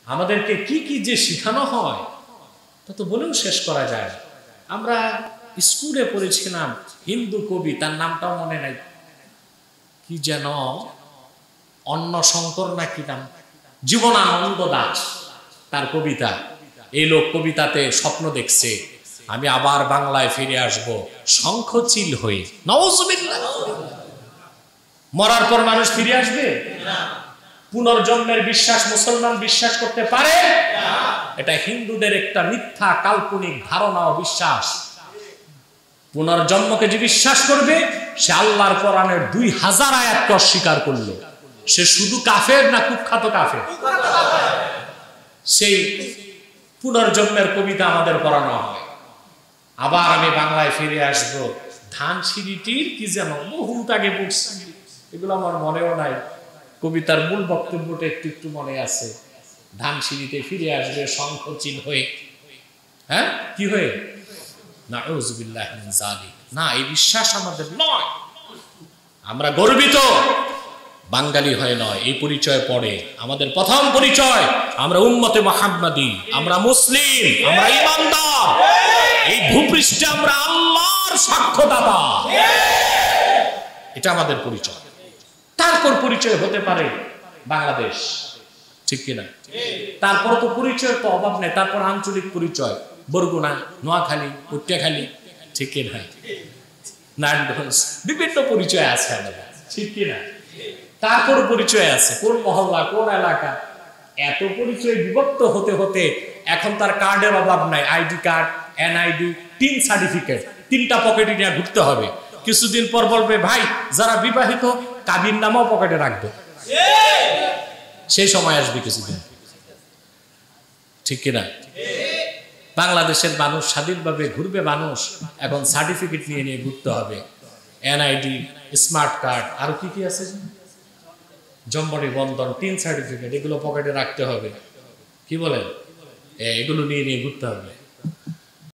আমাদেরকে কি কি যে শেখানো হয় তা তো বলেও শেষ করা যায়। আমরা স্কুলে পড়েছিলাম হিন্দু কবি, তার নামটাও মনে নাই, কি যেন অন্ন শঙ্কর না কি নাম, জীবনানন্দ দাস, তার কবিতা। এই লোক কবিতাতে স্বপ্ন দেখছে আমি আবার বাংলায় ফিরে আসব শঙ্খচিল হয়ে। নাউজুবিল্লাহ। মরার পর মানুষ ফিরে আসবে? পুনর্জন্মের বিশ্বাস মুসলমান বিশ্বাস করতে পারে? এটা হিন্দুদের একটা মিথ্যা কাল্পনিক ধারণা ও বিশ্বাস। পুনর্জন্মকে যে বিশ্বাস করবে সে আল্লাহর কোরআনের 2000 আয়াতকে অস্বীকার করলো। সে শুধু কাফের না কুখ্যাত কাফের? সেই পুনর্জন্মের কবিতা আমাদের পড়ানো হয়। আবার আমি বাংলায় ফিরে আসব, ধানসিঁড়িটির কি যেন বহুত আগে পড়ছি, এগুলো আমার মনেও নাই। কবিতার মূল বক্তব্যটা একটু একটু মনে আছে। ধানসিঁড়িতে ফিরে আসবে শঙ্খচিল হয়ে। হ্যাঁ, কি হয়ে? নাউযুবিল্লাহি মিন যালিক। না, এই বিশ্বাস আমাদের নয়। আমরা গর্বিত বাঙালি হয়ে নয়, এই পরিচয় পড়ে। আমাদের প্রথম পরিচয় আমরা উম্মতে মুহাম্মাদি, আমরা মুসলিম, আমরা ঈমানদার। এই ভূপৃষ্ঠে আমরা আল্লাহর সাক্ষ্যদাতা, এটা আমাদের পরিচয়। তারপর পরিচয় হতে পারে বাংলাদেশ, ঠিক কিনা? তারপর তো পরিচয় তো অভাব নেই। তারপর আঞ্চলিক পরিচয়, বরগুনা, নোয়াখালী, পটুয়াখালী, ঠিক কিনা? নারায়ণগঞ্জ, বিভিন্ন পরিচয় আছে আমাদের, ঠিক কিনা? তারপর পরিচয় আছে কোন মহল্লা, কোন এলাকা। এত পরিচয় বিভক্ত হতে হতে এখন তার কার্ডের অভাব নাই। আইডি কার্ড, এনআইডি, 3 সার্টিফিকেট, 3টা পকেটে নিয়ে ঘুরতে হবে। কিছুদিন পর বলবে ভাই যারা বিবাহিত কাবির নামও পকেটে রাখবে। সেই সময় আসবে কিছুদিন, ঠিক কিনা? বাংলাদেশের মানুষ স্বাধীনভাবে ঘুরবে, মানুষ এখন সার্টিফিকেট নিয়ে নিয়ে ঘুরতে হবে। এনআইডি, স্মার্ট কার্ড, আর কি কি আছে, জম্বনি বন্ধন, 3 সার্টিফিকেট, এগুলো পকেটে রাখতে হবে। কি বলেন? এগুলো নিয়ে নিয়ে ঘুরতে হবে।